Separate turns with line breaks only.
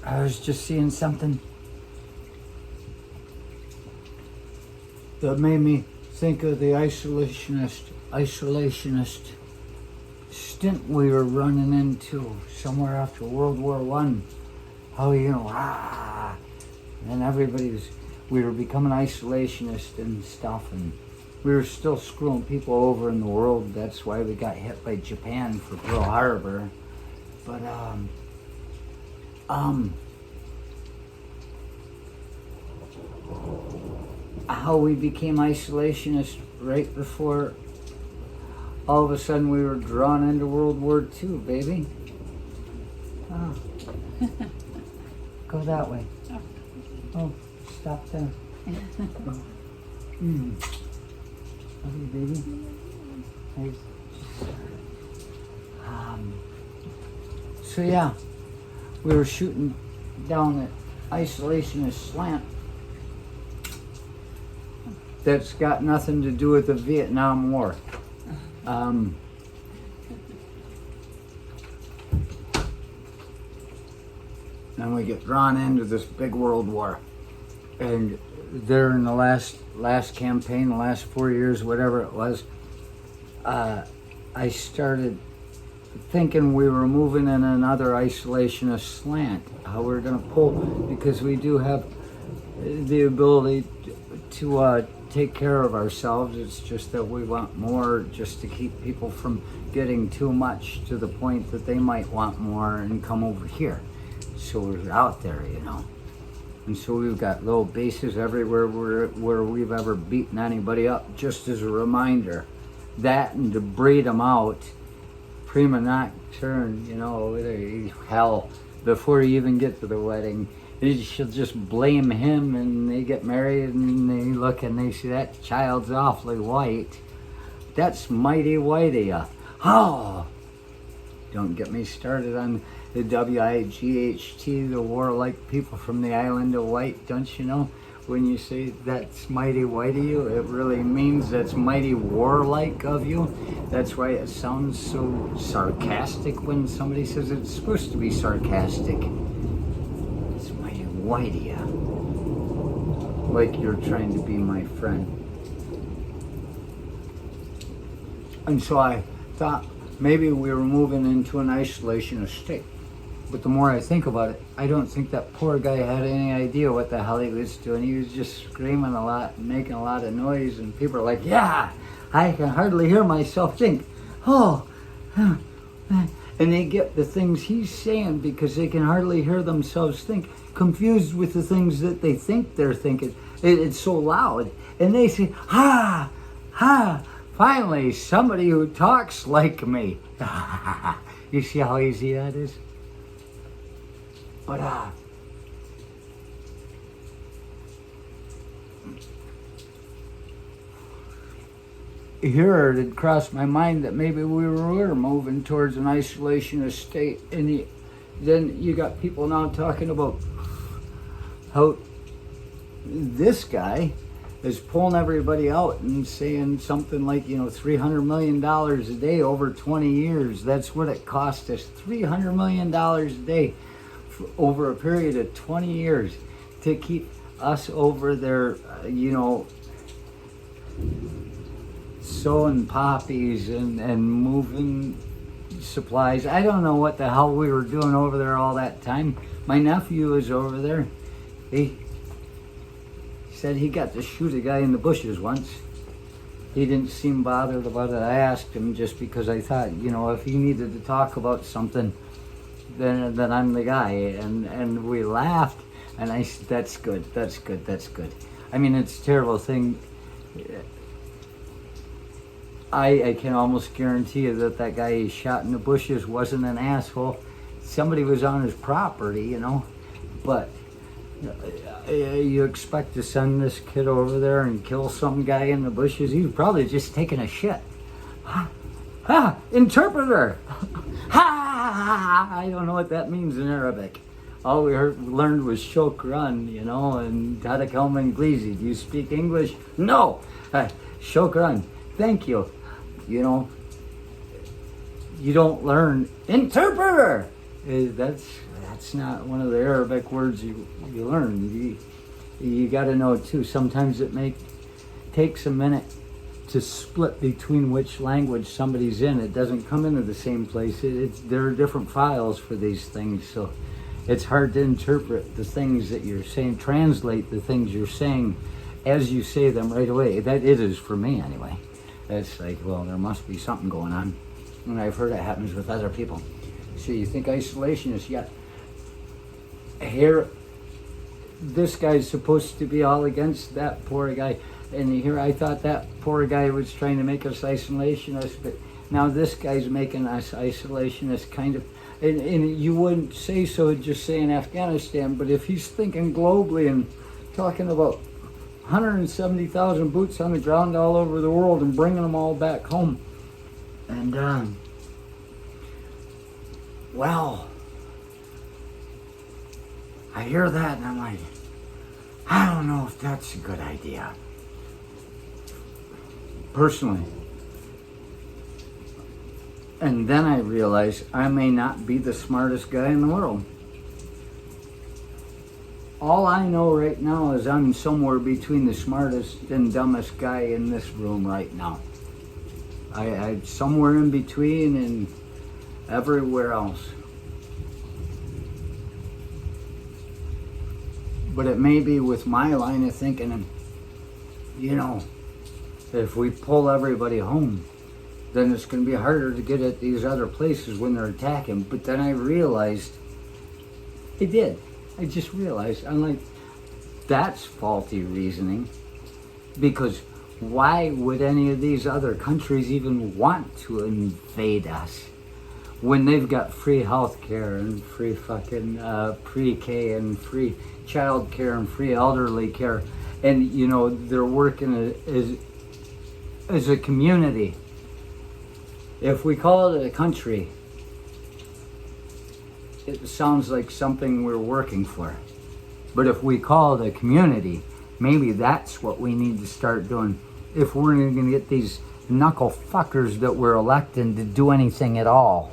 I was just seeing something that made me think of the isolationist stint we were running into somewhere after World War I. How, and we were becoming isolationist and stuff, and we were still screwing people over in the world. That's why we got hit by Japan for Pearl Harbor. But, how we became isolationist right before all of a sudden we were drawn into World War II, baby. Oh. Go that way. Oh, stop there. Love you, baby. Nice. So yeah, we were shooting down an isolationist slant that's got nothing to do with the Vietnam War. And we get drawn into this big world war. And there in the last campaign, the last 4 years, whatever it was, I started thinking we were moving in another isolationist slant. How we're going to pull, because we do have the ability to take care of ourselves. It's just that we want more, just to keep people from getting too much to the point that they might want more and come over here. So we're out there, And so we've got little bases everywhere where we've ever beaten anybody up, just as a reminder. That, and to breed them out, prima nocturne, hell, before you even get to the wedding. She'll just blame him, and they get married, and they look and they see that child's awfully white. That's mighty white of ya. Oh! Don't get me started on the WIGHT, the warlike people from the island of Wight. Don't you know, when you say that's mighty white of you, it really means that's mighty warlike of you. That's why it sounds so sarcastic when somebody says it's supposed to be sarcastic. It's mighty white of you. Like you're trying to be my friend. And so I thought maybe we were moving into an isolationist state. But the more I think about it, I don't think that poor guy had any idea what the hell he was doing. He was just screaming a lot and making a lot of noise, and people are like, yeah, I can hardly hear myself think. Oh, and they get the things he's saying because they can hardly hear themselves think, confused with the things that they think they're thinking. It's so loud. And they say, ha, finally, somebody who talks like me. You see how easy that is? But, here it crossed my mind that maybe we were moving towards an isolationist state. And then you got people now talking about how this guy is pulling everybody out and saying something like, $300 million a day over 20 years. That's what it cost us, $300 million a day over a period of 20 years to keep us over there, sowing poppies and moving supplies. I don't know what the hell we were doing over there all that time. My nephew was over there. He said he got to shoot a guy in the bushes once. He didn't seem bothered about it. I asked him just because I thought, if he needed to talk about something, then I'm the guy. And we laughed, and I said, that's good. I mean, it's a terrible thing. I can almost guarantee you that guy he shot in the bushes wasn't an asshole. Somebody was on his property, but you expect to send this kid over there and kill some guy in the bushes? He was probably just taking a shit. Interpreter! I don't know what that means in Arabic. All we learned was shukran, and tadakum inglizi. Do you speak English? No! Shukran. Thank you. You don't learn interpreter. That's That's not one of the Arabic words you learn. You got to know too. Sometimes it takes a minute to split between which language somebody's in. It doesn't come into the same place. There are different files for these things, so it's hard to interpret the things that you're saying, translate the things you're saying as you say them right away. That it is for me anyway. It's like, well, there must be something going on, and I've heard it happens with other people. So you think isolationist, yeah. Here, this guy's supposed to be all against that poor guy. And here I thought that poor guy was trying to make us isolationist, but now this guy's making us isolationist kind of. And you wouldn't say so just saying Afghanistan, but if he's thinking globally and talking about 170,000 boots on the ground all over the world and bringing them all back home. And, well, I hear that and I'm like, I don't know if that's a good idea. Personally. And then I realize I may not be the smartest guy in the world. All I know right now is I'm somewhere between the smartest and dumbest guy in this room right now. I'm somewhere in between and everywhere else. But it may be with my line of thinking, and you know, if we pull everybody home, then it's going to be harder to get at these other places when they're attacking. But then I realized, I just realized, I'm like, that's faulty reasoning. Because why would any of these other countries even want to invade us when they've got free health care and free fucking pre-K and free child care and free elderly care? And, you know, they're working as a community. If we call it a country, it sounds like something we're working for. But if we call it a community, maybe that's what we need to start doing. If we're going to get these knuckle fuckers that we're electing to do anything at all.